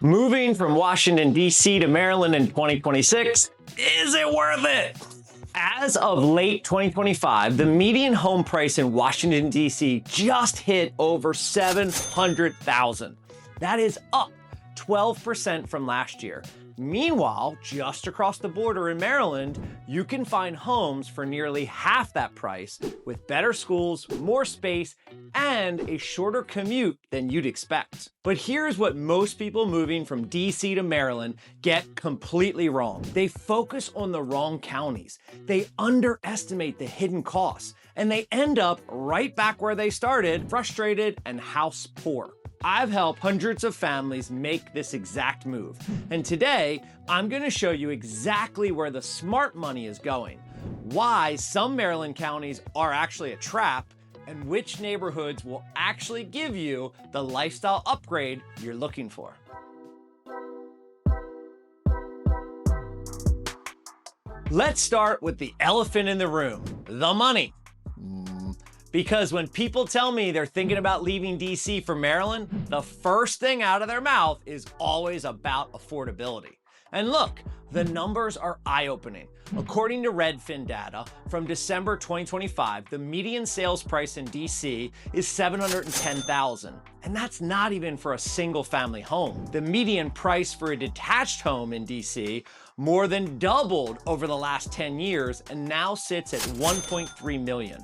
Moving from Washington, D.C. to Maryland in 2026, is it worth it? As of late 2025, the median home price in Washington, D.C. just hit over $700,000. That is up 12% from last year. Meanwhile, just across the border in Maryland, you can find homes for nearly half that price with better schools, more space, and a shorter commute than you'd expect. But here's what most people moving from DC to Maryland get completely wrong. They focus on the wrong counties. They underestimate the hidden costs, and they end up right back where they started, frustrated and house poor. I've helped hundreds of families make this exact move. And today, I'm gonna show you exactly where the smart money is going, why some Maryland counties are actually a trap, and which neighborhoods will actually give you the lifestyle upgrade you're looking for. Let's start with the elephant in the room, the money. Because when people tell me they're thinking about leaving DC for Maryland, the first thing out of their mouth is always about affordability. And look, the numbers are eye-opening. According to Redfin data from December 2025, the median sales price in DC is $710,000. And that's not even for a single family home. The median price for a detached home in DC more than doubled over the last 10 years and now sits at $1.3 million.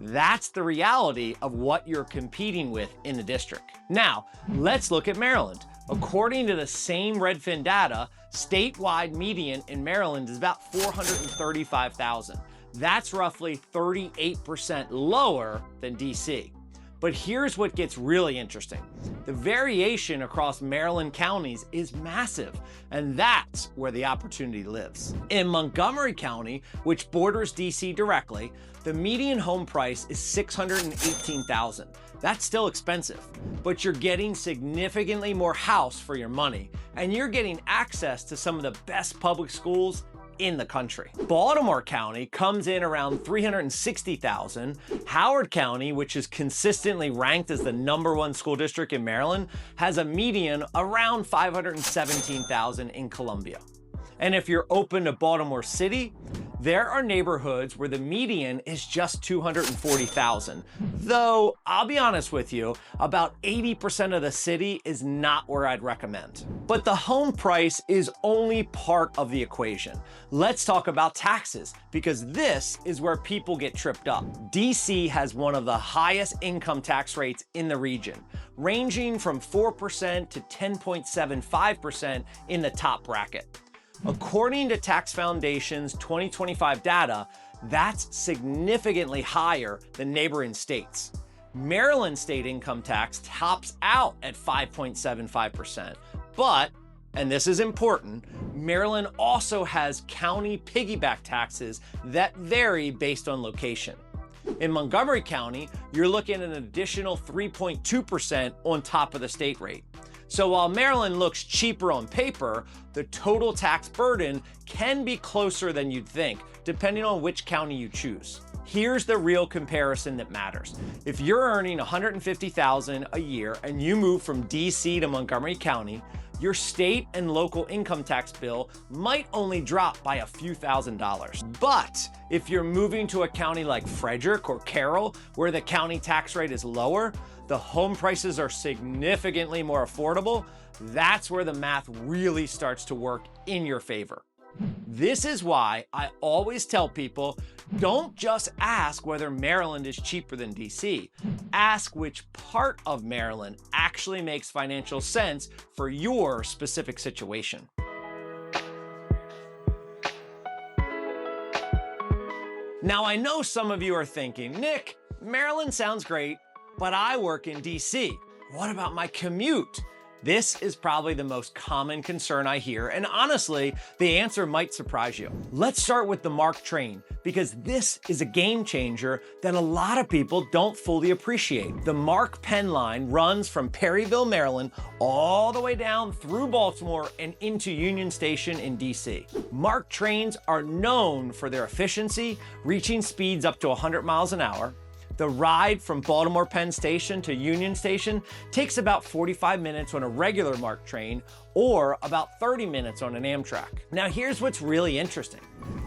That's the reality of what you're competing with in the district. Now, let's look at Maryland. According to the same Redfin data, statewide median in Maryland is about $435,000. That's roughly 38% lower than DC. But here's what gets really interesting. The variation across Maryland counties is massive, and that's where the opportunity lives. In Montgomery County, which borders DC directly, the median home price is $618,000. That's still expensive, but you're getting significantly more house for your money, and you're getting access to some of the best public schools in the country. Baltimore County comes in around $360,000. Howard County, which is consistently ranked as the #1 school district in Maryland, has a median around $517,000 in Columbia. And if you're open to Baltimore City, there are neighborhoods where the median is just $240,000. Though, I'll be honest with you, about 80% of the city is not where I'd recommend. But the home price is only part of the equation. Let's talk about taxes, because this is where people get tripped up. DC has one of the highest income tax rates in the region, ranging from 4% to 10.75% in the top bracket. According to Tax Foundation's 2025 data, that's significantly higher than neighboring states. Maryland state income tax tops out at 5.75%, but, and this is important, Maryland also has county piggyback taxes that vary based on location. In Montgomery County, you're looking at an additional 3.2% on top of the state rate. So while Maryland looks cheaper on paper, the total tax burden can be closer than you'd think, depending on which county you choose. Here's the real comparison that matters. If you're earning $150,000 a year and you move from DC to Montgomery County, your state and local income tax bill might only drop by a few $1,000s. But if you're moving to a county like Frederick or Carroll, where the county tax rate is lower, the home prices are significantly more affordable, that's where the math really starts to work in your favor. This is why I always tell people, don't just ask whether Maryland is cheaper than DC. Ask which part of Maryland actually makes financial sense for your specific situation. Now, I know some of you are thinking, Nick, Maryland sounds great, but I work in DC. What about my commute? This is probably the most common concern I hear, and honestly, the answer might surprise you. Let's start with the MARC train, because this is a game changer that a lot of people don't fully appreciate. The MARC Penn line runs from Perryville, Maryland, all the way down through Baltimore and into Union Station in DC. MARC trains are known for their efficiency, reaching speeds up to 100 miles an hour. The ride from Baltimore Penn Station to Union Station takes about 45 minutes on a regular MARC train, or about 30 minutes on an Amtrak. Now here's what's really interesting.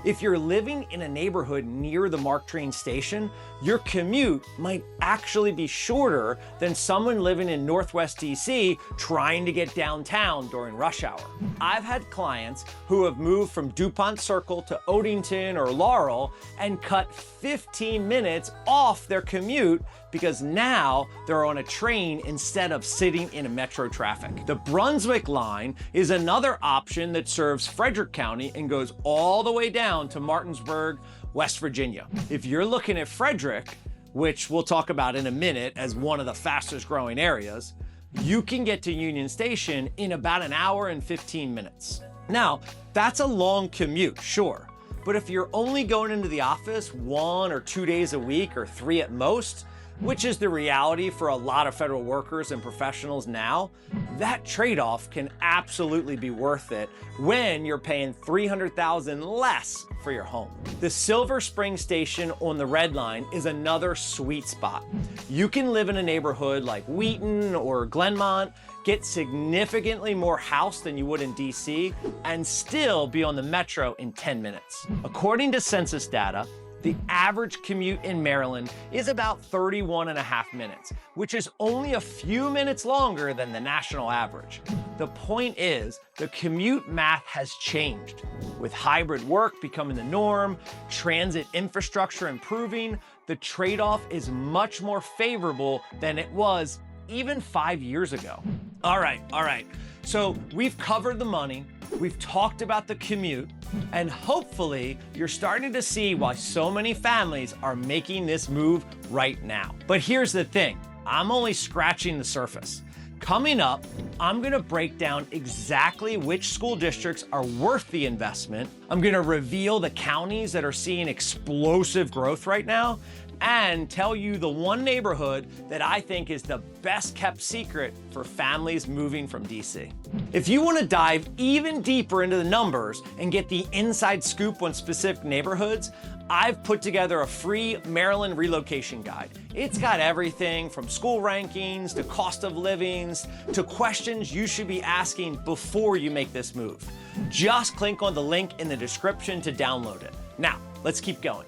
If you're living in a neighborhood near the MARC train station, your commute might actually be shorter than someone living in Northwest DC trying to get downtown during rush hour. I've had clients who have moved from DuPont Circle to Odenton or Laurel and cut 15 minutes off their commute because now they're on a train instead of sitting in a metro traffic. The Brunswick line is another option that serves Frederick County and goes all the way down to Martinsburg, West Virginia. If you're looking at Frederick, which we'll talk about in a minute as one of the fastest growing areas, you can get to Union Station in about an hour and 15 minutes. Now, that's a long commute, sure, but if you're only going into the office 1 or 2 days a week or 3 at most, which is the reality for a lot of federal workers and professionals now, that trade-off can absolutely be worth it when you're paying $300,000 less for your home. The Silver Spring Station on the Red Line is another sweet spot. You can live in a neighborhood like Wheaton or Glenmont, get significantly more house than you would in DC, and still be on the metro in 10 minutes. According to census data, the average commute in Maryland is about 31.5 minutes, which is only a few minutes longer than the national average. The point is, the commute math has changed. With hybrid work becoming the norm, transit infrastructure improving, the trade-off is much more favorable than it was even 5 years ago. All right. So we've covered the money, we've talked about the commute, and hopefully you're starting to see why so many families are making this move right now. But here's the thing, I'm only scratching the surface. Coming up, I'm gonna break down exactly which school districts are worth the investment. I'm gonna reveal the counties that are seeing explosive growth right now, and tell you the one neighborhood that I think is the best kept secret for families moving from DC. If you want to dive even deeper into the numbers and get the inside scoop on specific neighborhoods, I've put together a free Maryland relocation guide. It's got everything from school rankings to cost of livings to questions you should be asking before you make this move. Just click on the link in the description to download it. Now, let's keep going.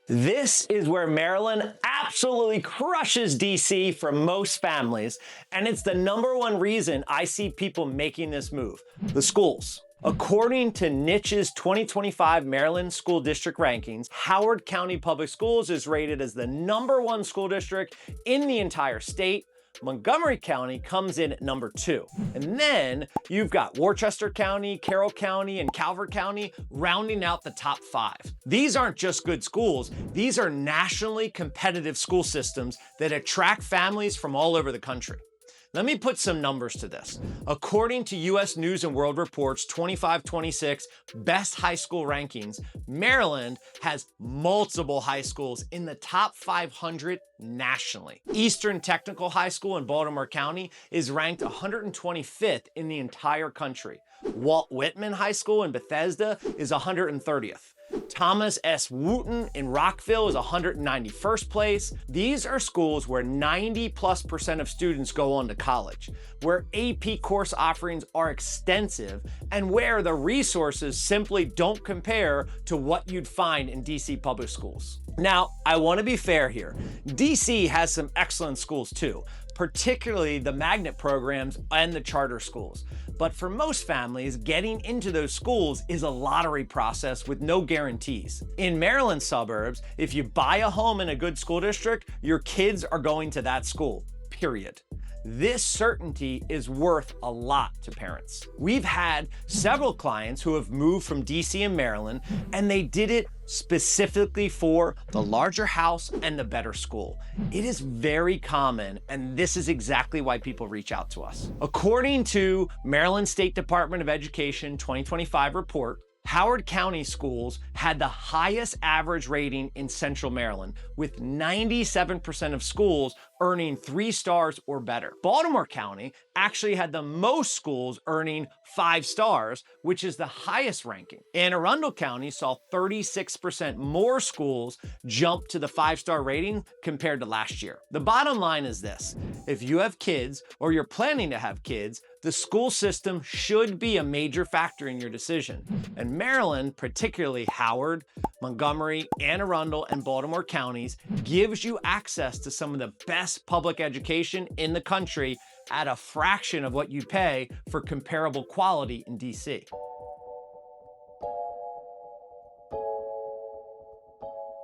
This is where Maryland absolutely crushes DC for most families, and it's the #1 reason I see people making this move: the schools. According to Niche's 2025 Maryland School District rankings, Howard County Public Schools is rated as the #1 school district in the entire state. Montgomery County comes in at #2. And then you've got Worcester County, Carroll County, and Calvert County rounding out the top 5. These aren't just good schools, these are nationally competitive school systems that attract families from all over the country. Let me put some numbers to this. According to US News and World Report's 25-26 Best High School Rankings, Maryland has multiple high schools in the top 500 nationally. Eastern Technical High School in Baltimore County is ranked 125th in the entire country. Walt Whitman High School in Bethesda is 130th. Thomas S. Wooten in Rockville is 191st place. These are schools where 90+% of students go on to college, where AP course offerings are extensive, and where the resources simply don't compare to what you'd find in DC public schools. Now, I want to be fair here. DC has some excellent schools too, particularly the magnet programs and the charter schools. But for most families, getting into those schools is a lottery process with no guarantees. In Maryland suburbs, if you buy a home in a good school district, your kids are going to that school, period. This certainty is worth a lot to parents. We've had several clients who have moved from DC and Maryland, and they did it specifically for the larger house and the better school. It is very common, and this is exactly why people reach out to us. According to Maryland State Department of Education 2025 report, Howard County schools had the highest average rating in Central Maryland, with 97% of schools earning 3 stars or better. Baltimore County actually had the most schools earning 5 stars, which is the highest ranking. And Arundel County saw 36% more schools jump to the 5-star rating compared to last year. The bottom line is this: if you have kids or you're planning to have kids, the school system should be a major factor in your decision. And Maryland, particularly Howard, Montgomery, Anne Arundel, and Baltimore counties, gives you access to some of the best public education in the country at a fraction of what you pay for comparable quality in DC.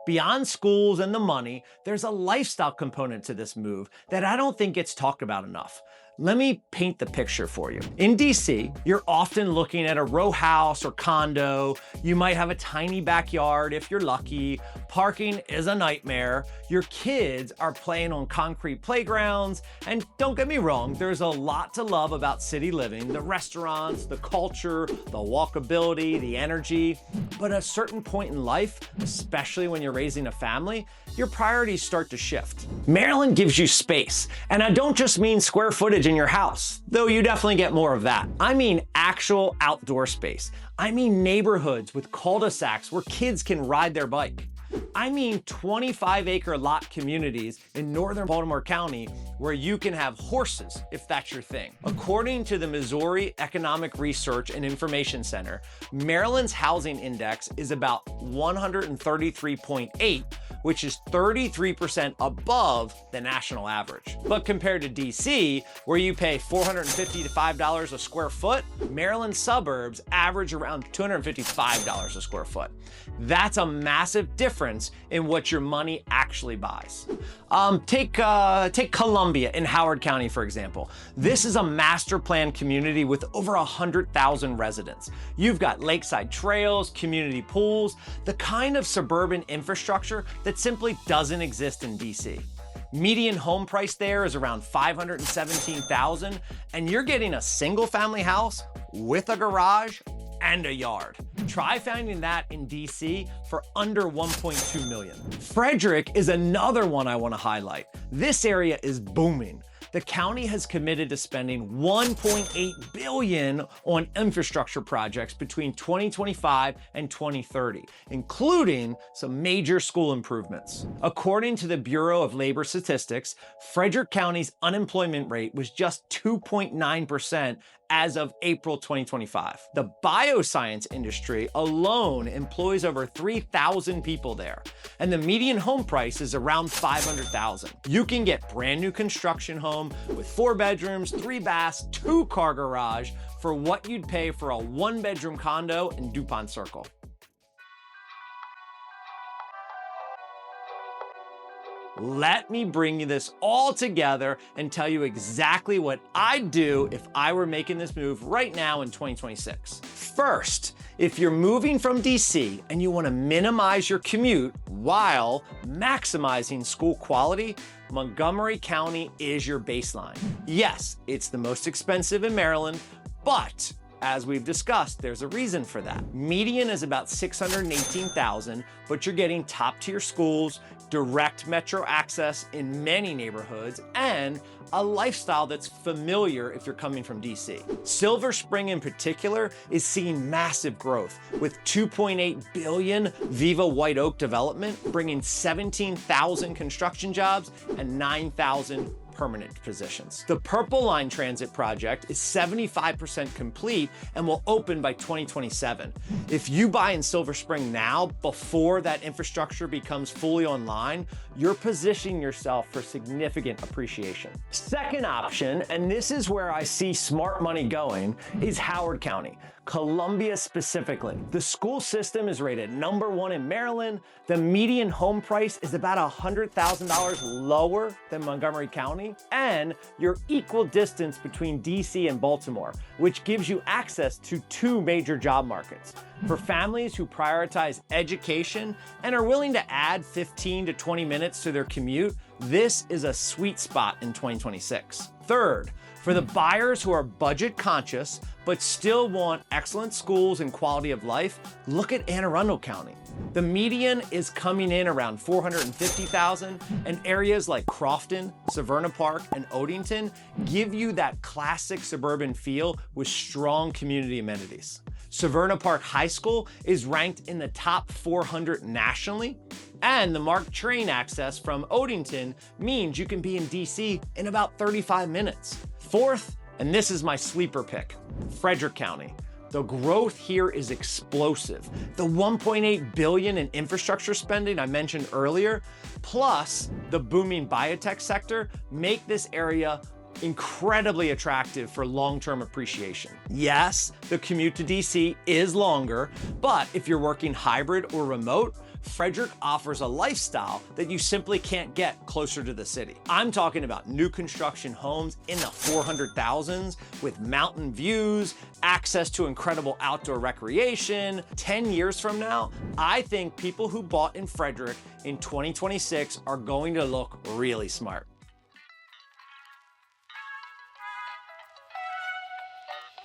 Beyond schools and the money, there's a lifestyle component to this move that I don't think gets talked about enough. Let me paint the picture for you. In DC, you're often looking at a row house or condo. You might have a tiny backyard if you're lucky. Parking is a nightmare. Your kids are playing on concrete playgrounds. And don't get me wrong, there's a lot to love about city living: the restaurants, the culture, the walkability, the energy. But at a certain point in life, especially when you're raising a family, your priorities start to shift. Maryland gives you space, and I don't just mean square footage in your house, though you definitely get more of that. I mean actual outdoor space. I mean neighborhoods with cul-de-sacs where kids can ride their bike. I mean 25-acre lot communities in northern Baltimore County where you can have horses if that's your thing. According to the Missouri Economic Research and Information Center, Maryland's housing index is about 133.8, which is 33% above the national average. But compared to DC, where you pay $450 to $5 a square foot, Maryland suburbs average around $255 a square foot. That's a massive difference in what your money actually buys. Take Columbia in Howard County, for example. This is a master plan community with over 100,000 residents. You've got lakeside trails, community pools, the kind of suburban infrastructure that simply doesn't exist in DC. Median home price there is around $517,000, and you're getting a single family house with a garage and a yard. Try finding that in DC for under $1.2 million. Frederick is another one I want to highlight. This area is booming. The county has committed to spending $1.8 billion on infrastructure projects between 2025 and 2030, including some major school improvements. According to the Bureau of Labor Statistics, Frederick County's unemployment rate was just 2.9% as of April 2025. The bioscience industry alone employs over 3,000 people there, and the median home price is around $500,000. You can get brand new construction home with 4 bedrooms, 3 baths, 2-car garage for what you'd pay for a 1-bedroom condo in DuPont Circle. Let me bring you this all together and tell you exactly what I'd do if I were making this move right now in 2026. First, if you're moving from DC and you want to minimize your commute while maximizing school quality, Montgomery County is your baseline. Yes, it's the most expensive in Maryland, but as we've discussed, there's a reason for that. Median is about $618,000, but you're getting top-tier schools, direct metro access in many neighborhoods, and a lifestyle that's familiar if you're coming from DC. Silver Spring in particular is seeing massive growth, with $2.8 billion Viva White Oak development, bringing 17,000 construction jobs and 9,000 permanent positions. The Purple Line Transit project is 75% complete and will open by 2027. If you buy in Silver Spring now, before that infrastructure becomes fully online, you're positioning yourself for significant appreciation. Second option, and this is where I see smart money going, is Howard County. Columbia specifically. The school system is rated #1 in Maryland. The median home price is about $100,000 lower than Montgomery County, and you're equal distance between DC and Baltimore, which gives you access to 2 major job markets. For families who prioritize education and are willing to add 15 to 20 minutes to their commute, this is a sweet spot in 2026. Third, for the buyers who are budget conscious but still want excellent schools and quality of life, look at Arundel County. The median is coming in around $450,000, and areas like Crofton, Severna Park, and Odenton give you that classic suburban feel with strong community amenities. Severna Park High School is ranked in the top 400 nationally, and the MARC train access from Odenton means you can be in DC in about 35 minutes. Fourth, and this is my sleeper pick, Frederick County. The growth here is explosive. The $1.8 billion in infrastructure spending I mentioned earlier, plus the booming biotech sector, make this area incredibly attractive for long-term appreciation. Yes, the commute to DC is longer, but if you're working hybrid or remote, Frederick offers a lifestyle that you simply can't get closer to the city. I'm talking about new construction homes in the 400,000s with mountain views, access to incredible outdoor recreation. 10 years from now, I think people who bought in Frederick in 2026 are going to look really smart.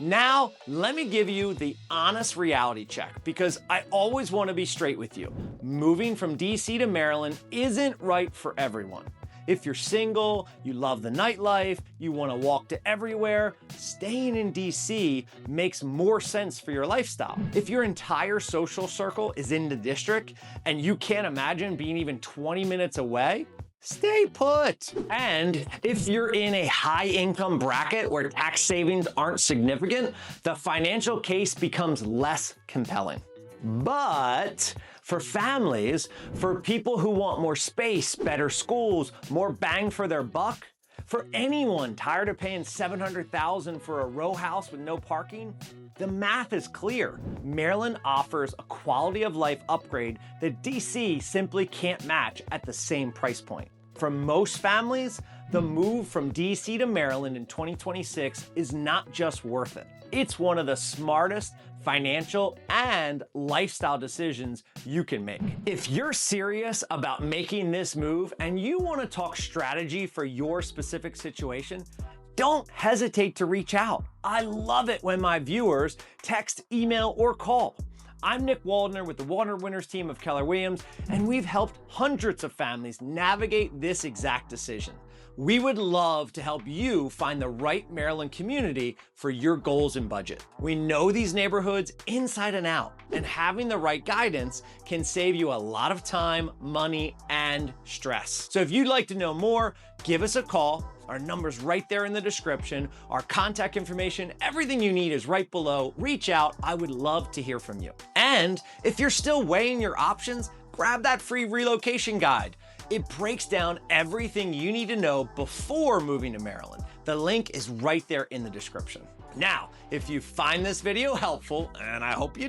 Now, let me give you the honest reality check, because I always want to be straight with you. Moving from DC to Maryland isn't right for everyone. If you're single, you love the nightlife, you want to walk to everywhere, staying in DC makes more sense for your lifestyle. If your entire social circle is in the district and you can't imagine being even 20 minutes away, stay put. And if you're in a high income bracket where tax savings aren't significant, the financial case becomes less compelling. But for families, for people who want more space, better schools, more bang for their buck, for anyone tired of paying $700,000 for a row house with no parking, the math is clear. Maryland offers a quality of life upgrade that DC simply can't match at the same price point. For most families, the move from DC to Maryland in 2026 is not just worth it. It's one of the smartest financial and lifestyle decisions you can make. If you're serious about making this move and you want to talk strategy for your specific situation, don't hesitate to reach out. I love it when my viewers text, email, or call. I'm Nick Waldner with the Waldner Winners team of Keller Williams, and we've helped hundreds of families navigate this exact decision. We would love to help you find the right Maryland community for your goals and budget. We know these neighborhoods inside and out, and having the right guidance can save you a lot of time, money, and stress. So if you'd like to know more, give us a call. Our number's right there in the description. Our contact information, everything you need is right below. Reach out. I would love to hear from you. And if you're still weighing your options, grab that free relocation guide. It breaks down everything you need to know before moving to Maryland. The link is right there in the description. Now, if you find this video helpful, and I hope you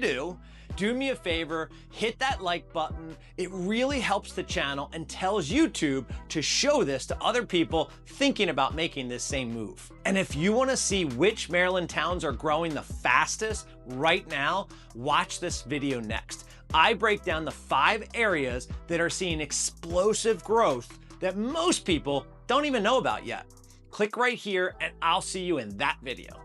do me a favor, hit that like button. It really helps the channel and tells YouTube to show this to other people thinking about making this same move. And if you want to see which Maryland towns are growing the fastest right now, watch this video next. I break down the 5 areas that are seeing explosive growth that most people don't even know about yet. Click right here and I'll see you in that video.